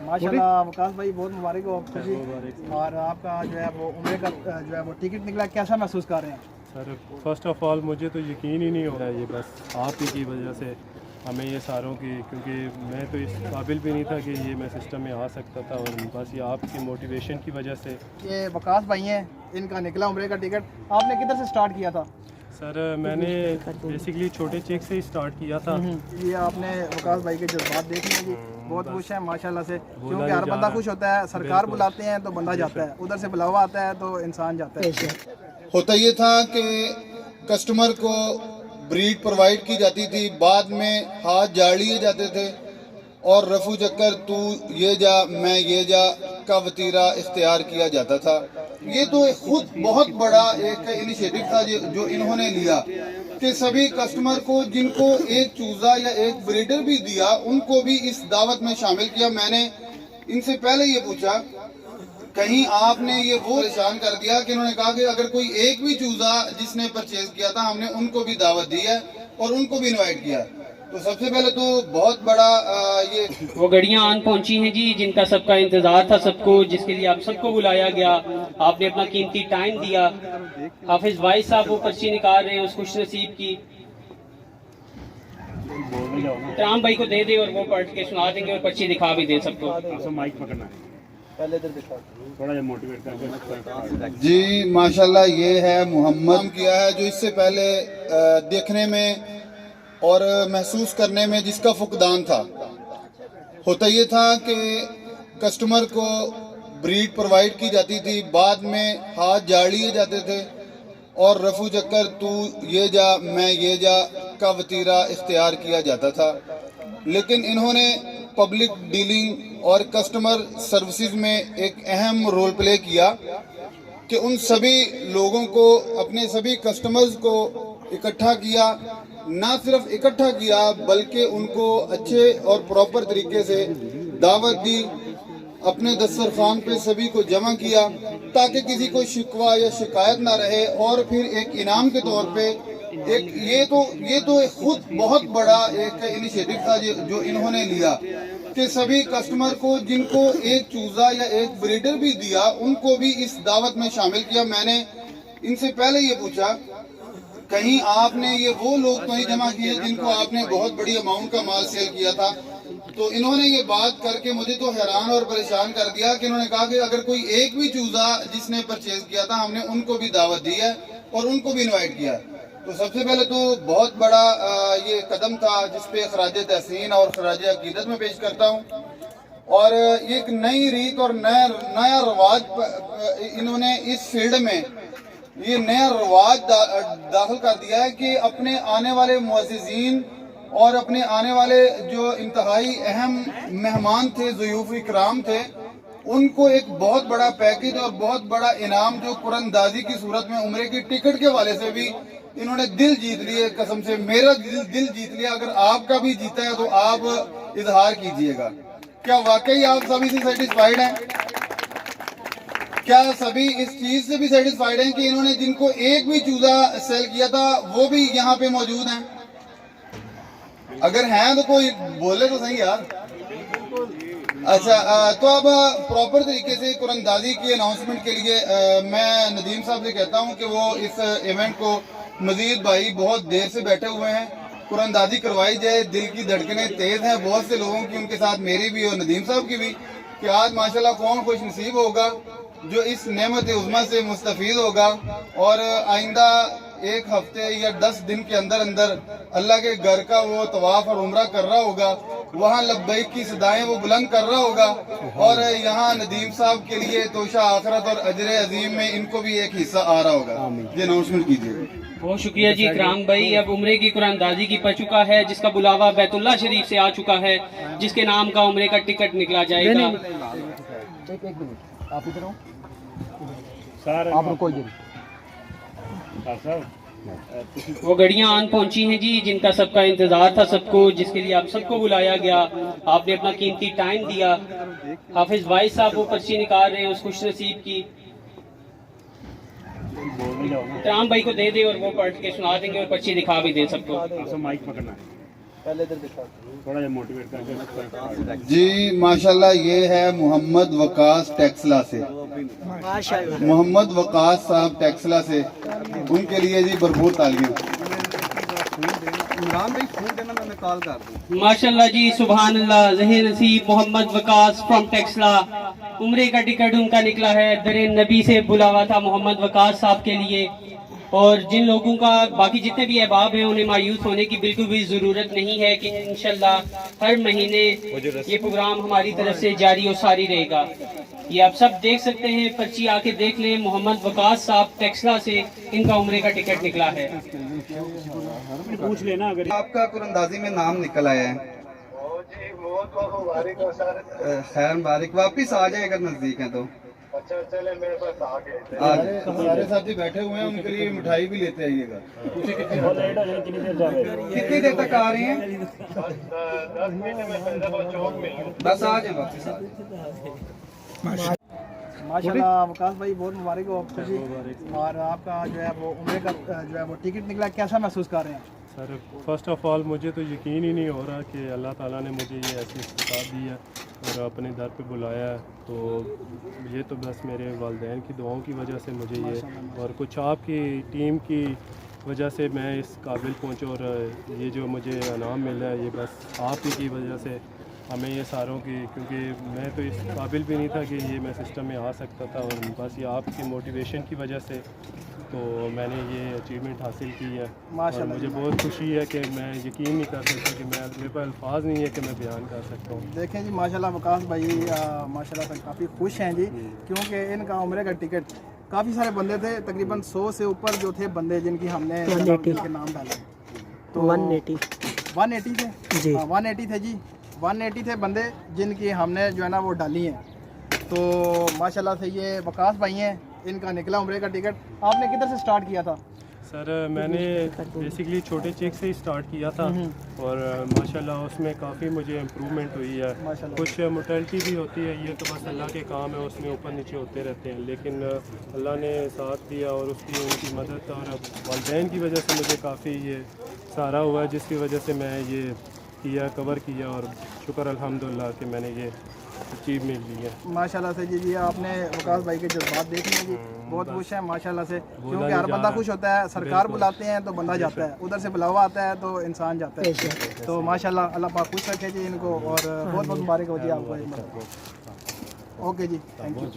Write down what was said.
माशाल्लाह वकास भाई बहुत मुबारक हो खुशी। और आपका जो है वो उम्रे का जो है वो टिकट निकला, कैसा महसूस कर रहे हैं? सर फर्स्ट ऑफ ऑल मुझे तो यकीन ही नहीं हो रहा है, ये बस आप ही की वजह से हमें ये सारों की, क्योंकि मैं तो इस काबिल भी नहीं था कि ये मैं सिस्टम में आ सकता था, और बस ये आपकी मोटिवेशन की वजह से। ये वकास भाई हैं, इनका निकला उम्रे का टिकट। आपने किधर से स्टार्ट किया था? सर मैंने बेसिकली छोटे चेक से ही स्टार्ट किया था। ये आपने वकास भाई के जज्बात देखने हैं जी, बहुत खुश हैं माशाल्लाह से, क्योंकि हर बंदा खुश होता है। सरकार बुलाते हैं तो बंदा जाता है, उधर से बुलावा आता है तो इंसान जाता है। होता ये था कि कस्टमर को ब्रीड प्रोवाइड की जाती थी, बाद में हाथ झाड़ लिए जाते थे और रफू चक्कर तू ये जा मैं ये जा का वतीरा इख्तियार किया जाता था। ये तो खुद बहुत बड़ा एक इनिशिएटिव था जो इन्होंने लिया कि सभी कस्टमर को जिनको एक चूजा या एक ब्रीडर भी दिया उनको भी इस दावत में शामिल किया। मैंने इनसे पहले ये पूछा कहीं आपने ये वो परेशान कर दिया कि इन्होंने कहा कि अगर कोई एक भी चूजा जिसने परचेज किया था हमने उनको भी दावत दी है और उनको भी इनवाइट किया। तो सबसे पहले तो बहुत बड़ा ये वो घड़ियां आन पहुंची हैं जी, जिनका सबका इंतजार था सबको, जिसके लिए आप सबको बुलाया गया। आपने अपना कीमती टाइम दिया। हाफिज भाई साहब वो पर्ची निकाल रहे हैं उस खुश नसीब की। इकराम भाई को दे दे और वो पढ़ के सुना देंगे और पर्ची दिखा भी दे सबको। माइक पकड़ना है, पहले इधर दिखाओ, थोड़ा सा मोटिवेट करके। जी माशाल्लाह ये है मोहम्मद किया है जो इससे पहले देखने में और महसूस करने में जिसका फुकदान था। होता ये था कि कस्टमर को ब्रीड प्रोवाइड की जाती थी, बाद में हाथ झाड़ लिए जाते थे और रफू चक्कर तू ये जा मैं ये जा का वतीरा इख्तियार किया जाता था। लेकिन इन्होंने पब्लिक डीलिंग और कस्टमर सर्विसेज में एक अहम रोल प्ले किया कि उन सभी लोगों को, अपने सभी कस्टमर्स को इकट्ठा किया। ना सिर्फ इकट्ठा किया बल्कि उनको अच्छे और प्रॉपर तरीके से दावत दी, अपने दस्तरखान पे सभी को जमा किया ताकि किसी को शिकवा या शिकायत ना रहे। और फिर एक इनाम के तौर पे एक ये तो खुद बहुत बड़ा एक इनिशिएटिव था जो इन्होंने लिया कि सभी कस्टमर को जिनको एक चूजा या एक ब्रीडर भी दिया उनको भी इस दावत में शामिल किया। मैंने इनसे पहले ये पूछा कहीं आपने ये वो लोग तो नहीं जमा किए जिनको आपने बहुत बड़ी अमाउंट का माल सेल किया था। तो इन्होंने ये बात करके मुझे तो हैरान और परेशान कर दिया कि इन्होंने कहा कि अगर कोई एक भी चूजा जिसने परचेज किया था हमने उनको भी दावत दी है और उनको भी इनवाइट किया। तो सबसे पहले तो बहुत बड़ा ये कदम था जिस पे खराज तहसीन और खराज अकीदत में पेश करता हूँ। और एक नई रीत और नया रवाज इन्होंने इस फील्ड में ये नया रवाज दाखिल कर दिया है कि अपने आने वाले मुअज़्ज़िज़ीन और अपने आने वाले जो इंतहाई अहम मेहमान थे, ज़ुयूफ़ इकराम थे, उनको एक बहुत बड़ा पैकेज और बहुत बड़ा इनाम जो कुरानदाजी की सूरत में उम्रे की टिकट के वाले से भी इन्होंने दिल जीत लिए। कसम से मेरा दिल जीत लिया। अगर आपका भी जीता है तो आप इजहार कीजिएगा। क्या वाकई आप सभी से सेटिस्फाइड हैं? क्या सभी इस चीज से भी सेटिस्फाइड हैं कि इन्होंने जिनको एक भी चूजा सेल किया था वो भी यहाँ पे मौजूद हैं? अगर हैं तो कोई बोले तो सही यार। अच्छा तो अब प्रॉपर तरीके से कुरानदाजी की अनाउंसमेंट के लिए मैं नदीम साहब से कहता हूँ कि वो इस इवेंट को मजीद भाई बहुत देर से बैठे हुए हैं, कुरानदाजी करवाई जाए। दिल की धड़कनें तेज हैं बहुत से लोगों की, उनके साथ मेरी भी और नदीम साहब की भी, कि आज माशाल्लाह कौन खुश नसीब होगा जो इस नेमत उज़्मा से मुस्तफ़ीद होगा और आइंदा एक हफ्ते या 10 दिन के अंदर अंदर अल्लाह के घर का वो तवाफ और उम्रा कर रहा होगा, वहाँ लब्बैक की सदाएं वो बुलंद कर रहा होगा। और यहाँ नदीम साहब के लिए तोशा आखरत और अजर अजीम में इनको भी एक हिस्सा आ रहा होगा। ये अनाउंसमेंट कीजिए। बहुत शुक्रिया जी इकराम भाई। अब उम्रे की कुरानदाजी की पड़ चुका है, जिसका बुलावा बैतुल्लाह शरीफ से आ चुका है, जिसके नाम का उम्रे का टिकट निकला जाएगा। एक मिनट आप इधर आओ, आप रुको। वो घड़ियां आन पहुंची हैं जी, जिनका सबका इंतजार था सबको, जिसके लिए आप सबको बुलाया गया। आपने अपना कीमती टाइम दिया। हाफिज भाई साहब वो पर्ची निकाल रहे हैं उस खुश नसीब की। इकराम भाई को दे दे और वो पढ़ के सुना देंगे और पर्ची दिखा भी दे सबको। माइक पकड़ना है, पहले इधर दिखा जी माशाल्लाह ये है मोहम्मद वकास टेक्सला से, मोहम्मद वकास साहब टेक्सला से, उनके लिए जी भरपूर तालियां। इमरान भाई फोन देना, मैं कॉल कर दूं। माशाल्लाह जी, सुभान अल्लाह। ज़हीर नसीब मोहम्मद वकास फ्रॉम टेक्सला, उम्रे का टिकट उनका निकला है। दरे नबी से बुलावा था मोहम्मद वकास साहब के लिए। और जिन लोगों का बाकी जितने भी अहबाब हैं उन्हें मायूस होने की बिल्कुल भी ज़रूरत नहीं है कि इंशाल्लाह हर महीने ये प्रोग्राम हमारी तरफ से जारी और सारी रहेगा। ये आप सब देख सकते हैं, पर्ची आके देख लें। मोहम्मद वकास साहब टेक्सला से इनका उम्रे का टिकट निकला है। पूछ लेना अगर आपका कुरंदाजी में नाम निकल आया है। खैर मुबारक, वापिस आ जाए अगर नजदीक है तो। अच्छा चले, मेरे पास आ गए। सारे साथी बैठे हुए हैं, उनके लिए मिठाई भी लेते आइएगा। कितनी देर तक आ रहे हैं? 10 मिनट में चौक में। बस आ जाए वापिस। माशाल्लाह वकास भाई बहुत मुबारक हो आपको जी। और आपका जो है वो उम्रे का जो है वो टिकट निकला, कैसा महसूस कर रहे हैं? सर फर्स्ट ऑफ ऑल मुझे तो यकीन ही नहीं हो रहा कि अल्लाह ताला ने मुझे ये ऐसी इस्ताद दी है और अपने दर पे बुलाया है। तो ये तो बस मेरे वालिदैन की दुआओं की वजह से मुझे ये, और कुछ आपकी टीम की वजह से मैं इस काबिल पहुँचा। और ये जो मुझे इनाम मिला है ये बस आप ही की वजह से हमें ये सारों की, क्योंकि मैं तो इस काबिल भी नहीं था कि ये मैं सिस्टम में आ सकता था। और बस ये आपकी मोटिवेशन की वजह से तो मैंने ये अचीवमेंट हासिल की है। और मुझे बहुत खुशी है कि मैं यकीन नहीं कर सकता कि मेरे पास अल्फाज नहीं है कि मैं बयान कर सकता हूँ। देखें जी माशाल्लाह वकास भाई माशाल्लाह से काफ़ी खुश हैं जी, क्योंकि इनका उम्रे का टिकट, काफ़ी सारे बंदे थे, तकरीबन 100 से ऊपर जो थे बंदे जिनकी हमने के नाम डाले। तो 180 थे जी, 180 थे जी, 180 थे बंदे जिनकी हमने जो है ना वो डाली हैं। तो माशाल्लाह से ये वकास भाई हैं, इनका निकला उम्रे का टिकट। आपने किधर से स्टार्ट किया था? सर मैंने बेसिकली छोटे चेक से ही स्टार्ट किया था और माशाल्लाह उसमें काफ़ी मुझे इम्प्रूवमेंट हुई है। कुछ मोर्टेलिटी भी होती है, ये तो बस अल्लाह के काम है, उसमें ऊपर नीचे होते रहते हैं, लेकिन अल्लाह ने साथ दिया और उसकी उनकी मदद और वालिदैन की वजह से मुझे काफ़ी ये सहारा हुआ है, जिसकी वजह से मैं ये किया, कवर किया। और शुक्र अल्हम्दुलिल्लाह कि मैंने ये अचीवमेंट ली है। माशाल्लाह से जी आपने वकास भाई के जज्बात देख लिए जी, बहुत खुश हैं माशाल्लाह से, क्योंकि हर बंदा खुश होता है। सरकार बुलाते हैं तो बंदा जाता है, उधर से बुलावा आता है तो इंसान जाता है। तो माशाल्लाह अल्लाह पाक खुश रखे जी इनको, और बहुत बहुत मुबारक हो जी आपको। ओके जी, थैंक यू।